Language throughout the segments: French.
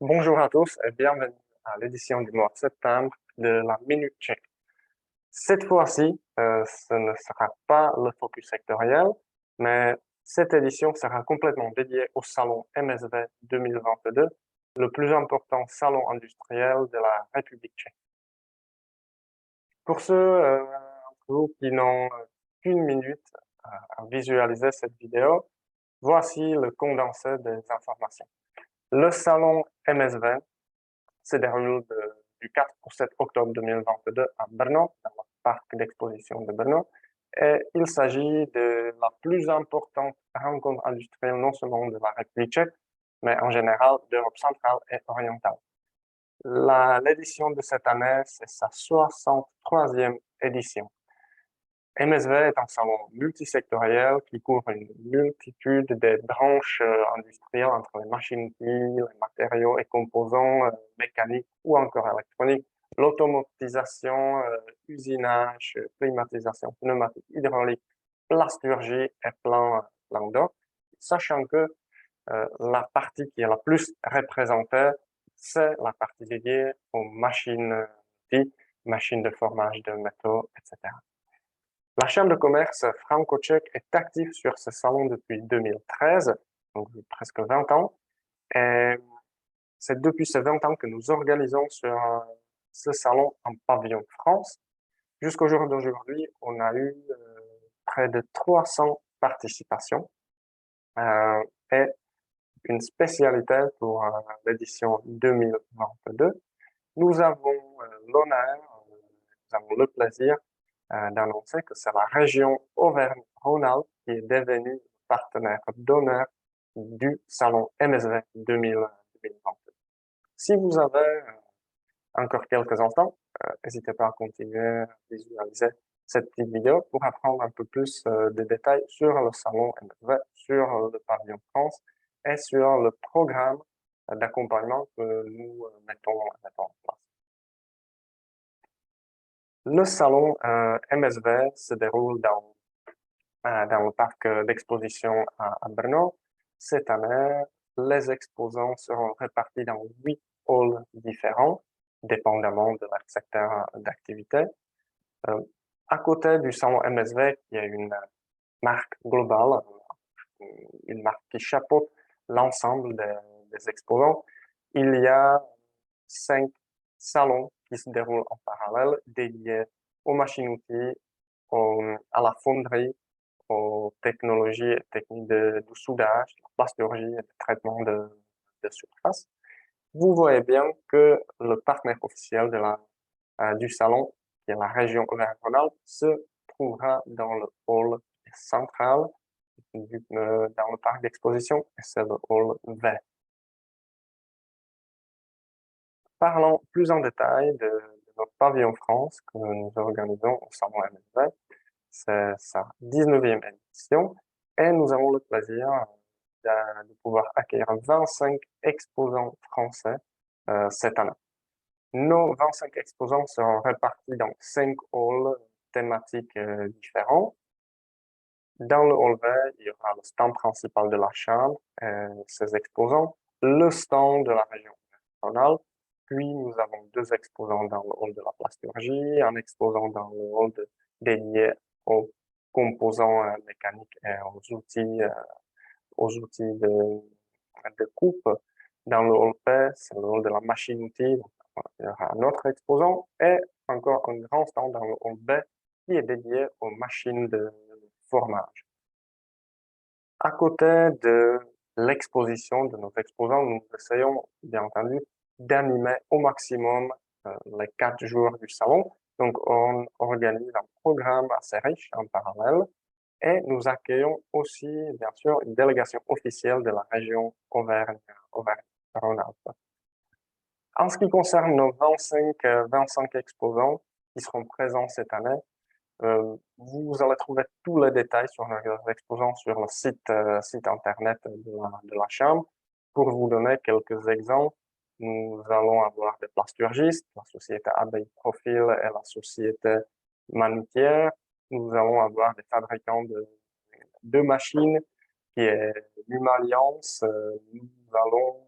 Bonjour à tous et bienvenue à l'édition du mois de septembre de la Minute Tech. Cette fois-ci, ce ne sera pas le focus sectoriel, mais cette édition sera complètement dédiée au salon MSV 2022, le plus important salon industriel de la République tchèque. Pour ceux d'entre vous qui n'ont qu'une minute à visualiser cette vidéo, voici le condensé des informations. Le salon MSV se déroule du 4 au 7 octobre 2022 à Brno, dans le parc d'exposition de Brno. Et il s'agit de la plus importante rencontre industrielle non seulement de la République tchèque, mais en général d'Europe centrale et orientale. L'édition de cette année, c'est sa 63e édition. MSV est un salon multisectoriel qui couvre une multitude de branches industrielles entre les machines-outils, les matériaux et composants mécaniques ou encore électroniques, l'automatisation, usinage, climatisation, pneumatique, hydraulique, plasturgie et plein d'autres, sachant que la partie qui est la plus représentée, c'est la partie dédiée aux machines-outils, machines de formage de métaux, etc. La Chambre de commerce franco-tchèque est active sur ce salon depuis 2013, donc presque 20 ans. Et c'est depuis ces 20 ans que nous organisons sur ce salon en pavillon France. Jusqu'au jour d'aujourd'hui, on a eu près de 300 participations. Et une spécialité pour l'édition 2022, nous avons l'honneur, nous avons le plaisir d'annoncer que c'est la région Auvergne-Rhône-Alpes qui est devenue partenaire d'honneur du salon MSV 2022. Si vous avez encore quelques instants, n'hésitez pas à continuer à visualiser cette petite vidéo pour apprendre un peu plus de détails sur le salon MSV, sur le pavillon France et sur le programme d'accompagnement que nous mettons en place. Le salon MSV se déroule dans le parc d'exposition à Brno. Cette année, les exposants seront répartis dans 8 halls différents, dépendamment de leur secteur d'activité. À côté du salon MSV, qui est une marque globale, une marque qui chapeaute l'ensemble des exposants, il y a 5 salons qui se déroulent en parallèle, dédiés aux machines-outils, à la fonderie, aux technologies et techniques de soudage, de plasturgie et de traitement de surface. Vous voyez bien que le partenaire officiel du salon, qui est la région Auvergne-Rhône-Alpes, se trouvera dans le hall central, dans le parc d'exposition, et c'est le hall V. Parlons plus en détail de notre pavillon France que nous organisons au salon MSV. C'est sa 19e édition et nous avons le plaisir de pouvoir accueillir 25 exposants français cette année. Nos 25 exposants seront répartis dans 5 halls thématiques différents. Dans le hall V, il y aura le stand principal de la Chambre et ses exposants, le stand de la région rhône. Puis nous avons 2 exposants dans le hall de la plasturgie, un exposant dans le hall dédié aux composants mécaniques et aux outils de coupe. Dans le hall P, c'est le hall de la machine-outil. Il y aura un autre exposant et encore un grand stand dans le hall B qui est dédié aux machines de formage. À côté de l'exposition de nos exposants, nous essayons, bien entendu, d'animer au maximum les 4 jours du salon. Donc, on organise un programme assez riche en parallèle et nous accueillons aussi, bien sûr, une délégation officielle de la région Auvergne-Rhône-Alpes. En ce qui concerne nos 25 exposants qui seront présents cette année, vous allez trouver tous les détails sur nos exposants sur le site internet de la Chambre. Pour vous donner quelques exemples, nous allons avoir des plasturgistes, la société Abeille Profil et la société Manutière. Nous allons avoir des fabricants de machines qui est Lumaliance. Nous allons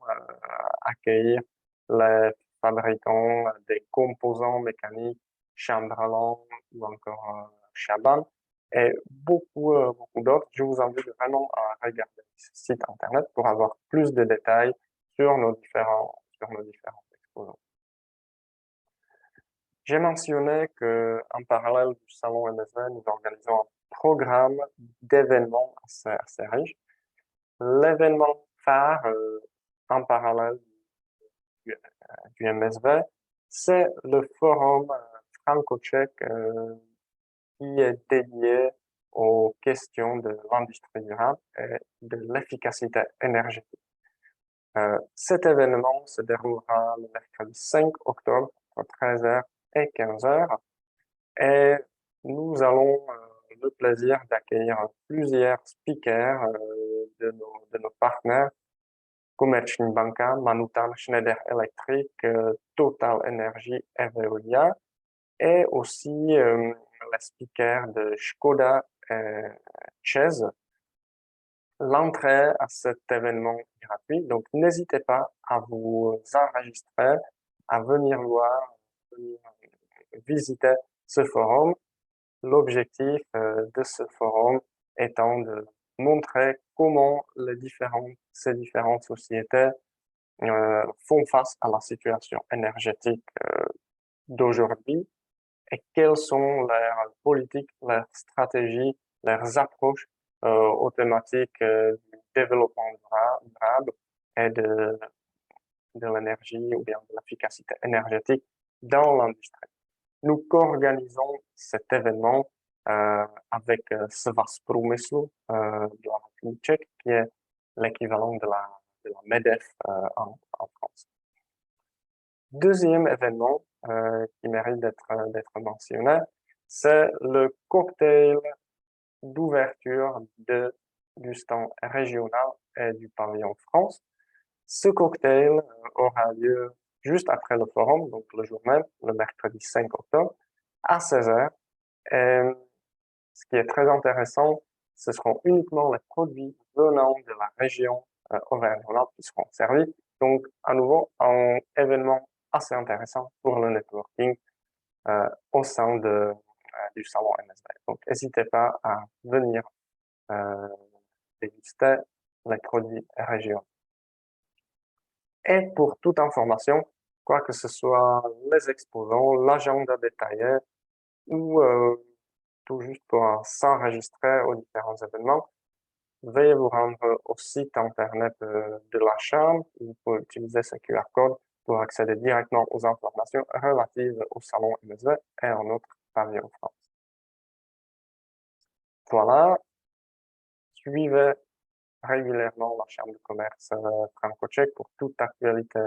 accueillir les fabricants des composants mécaniques Chandralan ou encore Chaban et beaucoup d'autres. Je vous invite vraiment à regarder ce site internet pour avoir plus de détails sur nos différents exposants. J'ai mentionné qu'en parallèle du salon MSV, nous organisons un programme d'événements assez riche. L'événement phare en parallèle du MSV, c'est le forum franco-tchèque qui est dédié aux questions de l'industrie durable et de l'efficacité énergétique. Cet événement se déroulera le mercredi 5 octobre entre 13h et 15h et nous allons le plaisir d'accueillir plusieurs speakers de nos partenaires Komerční banka, Manutan, Schneider Electric, Total Energy et Veolia et aussi les speakers de Škoda et ČEZ. L'entrée à cet événement est gratuite, donc n'hésitez pas à vous enregistrer, à venir voir, venir visiter ce forum. L'objectif de ce forum étant de montrer comment ces différentes sociétés font face à la situation énergétique d'aujourd'hui et quelles sont leurs politiques, leurs stratégies, leurs approches aux thématiques du développement durable et de l'énergie ou bien de l'efficacité énergétique dans l'industrie. Nous co-organisons cet événement avec Svaz průmyslu de la République tchèque, qui est l'équivalent de la MEDEF en France. Deuxième événement qui mérite d'être mentionné, c'est le cocktail d'ouverture du stand régional et du pavillon France. Ce cocktail aura lieu juste après le forum, donc le jour même, le mercredi 5 octobre, à 16h. Et ce qui est très intéressant, ce seront uniquement les produits venant de la région Auvergne-Rhône-Alpes qui seront servis. Donc, à nouveau, un événement assez intéressant pour le networking au sein du salon MSV. Donc, n'hésitez pas à venir déguster les produits régionaux. Et pour toute information, quoi que ce soit les exposants, l'agenda détaillé ou tout juste pour s'enregistrer aux différents événements, veuillez vous rendre au site internet de la Chambre. Vous pouvez utiliser ce QR code pour accéder directement aux informations relatives au salon MSV et en notre pavillon France. Voilà, suivez régulièrement la Chambre de commerce franco-tchèque pour toute actualité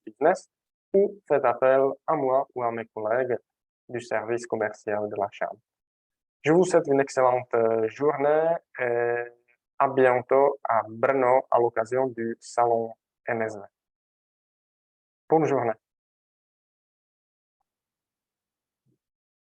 business ou faites appel à moi ou à mes collègues du service commercial de la Chambre. Je vous souhaite une excellente journée et à bientôt à Brno à l'occasion du salon MSV. Bonne journée.